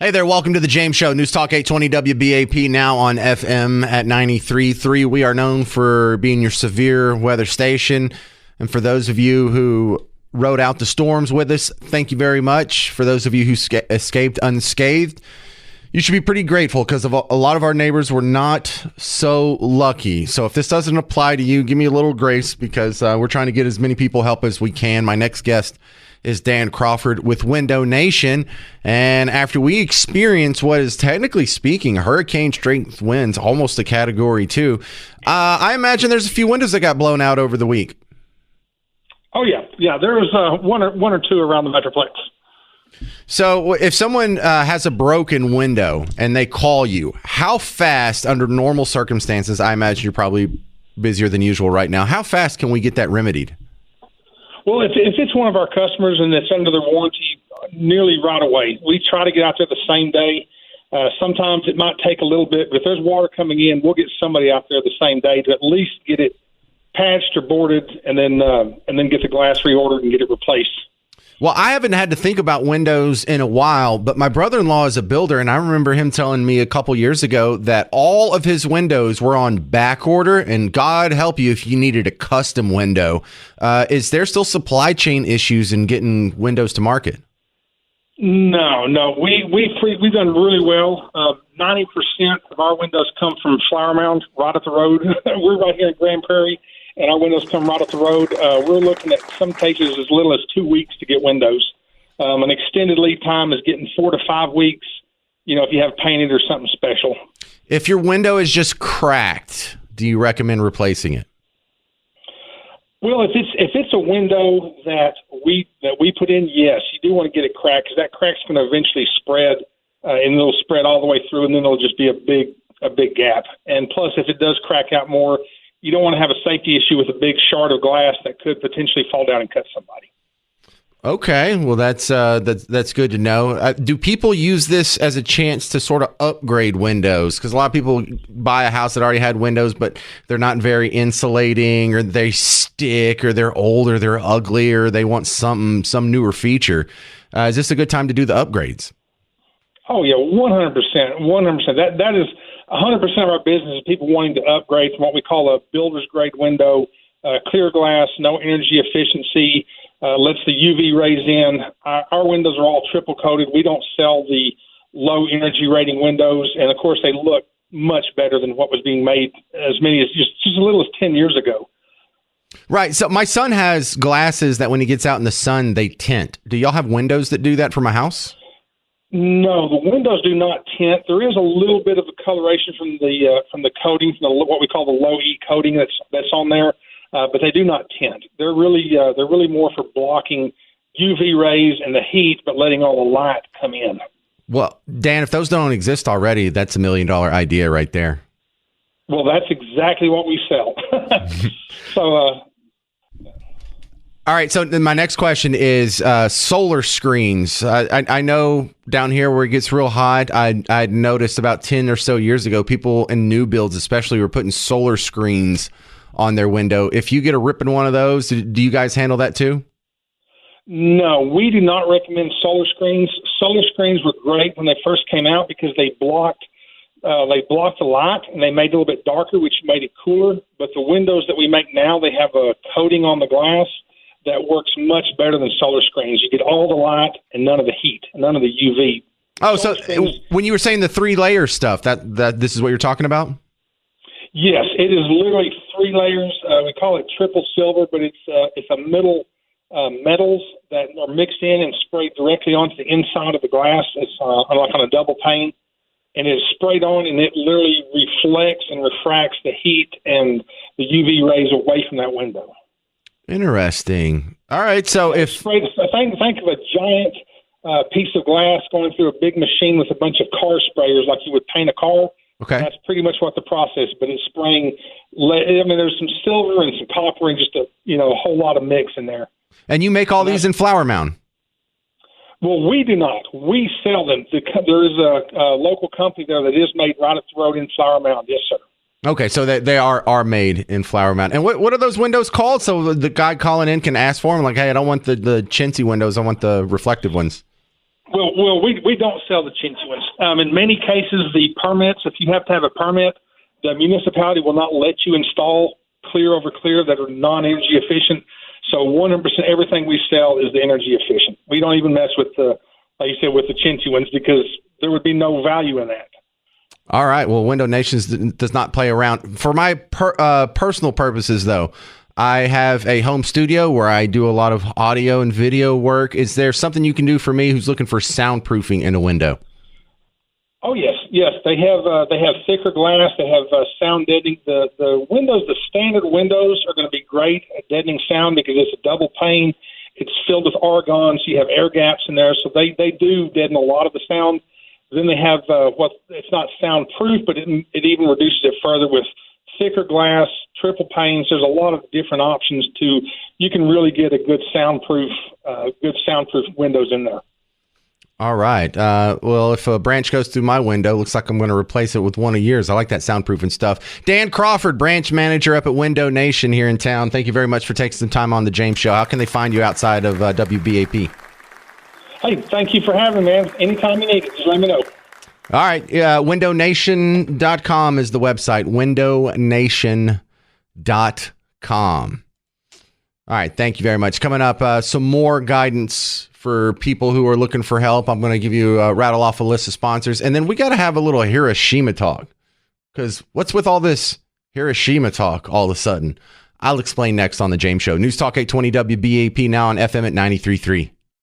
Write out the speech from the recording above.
Hey there, welcome to the James Show, News Talk 820 WBAP, now on FM at 93.3. We are known for being your severe weather station. And for those of you who rode out the storms with us, thank you very much. For those of you who escaped unscathed, you should be pretty grateful because a lot of our neighbors were not so lucky. So if this doesn't apply to you, give me a little grace because we're trying to get as many people help as we can. My next guest is Dan Crawford with Window Nation. And after we experience what is technically speaking hurricane strength winds, almost a category 2, I imagine there's a few windows that got blown out over the week. Oh, yeah. Yeah, there was one or two around the Metroplex. So if someone has a broken window and they call you, how fast, under normal circumstances, I imagine you're probably busier than usual right now, how fast can we get that remedied? Well, if it's one of our customers and it's under their warranty, nearly right away. We try to get out there the same day. Sometimes it might take a little bit, but if there's water coming in, we'll get somebody out there the same day to at least get it patched or boarded and then get the glass reordered and get it replaced. Well, I haven't had to think about windows in a while, but my brother-in-law is a builder, and I remember him telling me a couple years ago that all of his windows were on back order, and God help you if you needed a custom window. Is there still supply chain issues in getting windows to market? No. We've done really well. 90% of our windows come from Flower Mound, right at the road. We're right here in Grand Prairie, and our windows come right up the road. We're looking at some cases as little as 2 weeks to get windows. An extended lead time is getting 4 to 5 weeks, if you have painted or something special. If your window is just cracked, do you recommend replacing it? Well, if it's a window that we put in, yes, you do want to get it cracked because that crack's going to eventually spread, and it'll spread all the way through, and then it'll just be a big gap. And plus, if it does crack out more, you don't want to have a safety issue with a big shard of glass that could potentially fall down and cut somebody. Okay, well that's good to know. Do people use this as a chance to sort of upgrade windows? Because a lot of people buy a house that already had windows, but they're not very insulating, or they stick, or they're old, or they're ugly, or they want some newer feature. Is this a good time to do the upgrades? Oh yeah, 100%. That is 100% of our business is people wanting to upgrade from what we call a builder's grade window, clear glass, no energy efficiency, lets the UV rays in. Our windows are all triple coated. We don't sell the low energy rating windows, and of course they look much better than what was being made as many as just as little as 10 years ago. Right. So my son has glasses that when he gets out in the sun, they tint. Do y'all have windows that do that for my house? No, the windows do not tint. There is a little bit of a coloration from the coating, from what we call the low E coating that's on there, but they do not tint. They're really more for blocking UV rays and the heat, but letting all the light come in. Well, Dan, if those don't exist already, that's $1 million idea right there. Well, that's exactly what we sell. So. All right, so then my next question is solar screens. I know down here where it gets real hot, I'd noticed about 10 or so years ago, people in new builds especially were putting solar screens on their window. If you get a rip in one of those, do you guys handle that too? No, we do not recommend solar screens. Solar screens were great when they first came out because they blocked the light and they made it a little bit darker, which made it cooler. But the windows that we make now, they have a coating on the glass that works much better than solar screens. You get all the light and none of the heat, none of the UV. Oh, so when you were saying the 3-layer stuff, that this is what you're talking about? Yes, it is literally 3 layers. We call it triple silver, but it's a middle metals that are mixed in and sprayed directly onto the inside of the glass. It's like on a double pane, and it's sprayed on, and it literally reflects and refracts the heat and the UV rays away from that window. Interesting. All right, so if think of a giant piece of glass going through a big machine with a bunch of car sprayers, like you would paint a car. Okay, that's pretty much what the process. But it's spraying. I mean, there's some silver and some copper and just a whole lot of mix in there. And you make all these in Flower Mound? Well, we do not. We sell them. There is a local company there that is made right up the road in Flower Mound. Yes, sir. Okay, so they are made in Flower Mound. And what are those windows called? So the guy calling in can ask for them, like, hey, I don't want the chintzy windows. I want the reflective ones. We don't sell the chintzy ones. In many cases, the permits, if you have to have a permit, the municipality will not let you install clear over clear that are non-energy efficient. So 100% everything we sell is the energy efficient. We don't even mess with like you said, with the chintzy ones because there would be no value in that. All right. Well, Window Nation does not play around. For my personal purposes, though, I have a home studio where I do a lot of audio and video work. Is there something you can do for me who's looking for soundproofing in a window? Oh yes. They have thicker glass. They have sound deadening. The windows, the standard windows, are going to be great at deadening sound because it's a double pane. It's filled with argon, so you have air gaps in there. So they do deaden a lot of the sound. Then they have it's not soundproof, but it even reduces it further with thicker glass, triple panes. There's a lot of different options you can really get a good soundproof windows in there. All right. Well, if a branch goes through my window, looks like I'm going to replace it with one of yours. I like that soundproofing stuff. Dan Crawford, branch manager up at Window Nation here in town. Thank you very much for taking some time on the James Show. How can they find you outside of WBAP? Hey, thank you for having me, man. Anytime you need it, just let me know. All right. WindowNation.com is the website. WindowNation.com. All right. Thank you very much. Coming up, some more guidance for people who are looking for help. I'm going to give you rattle off a list of sponsors. And then we got to have a little Hiroshima talk. Because what's with all this Hiroshima talk all of a sudden? I'll explain next on the James Show. News Talk 820 WBAP, now on FM at 93.3.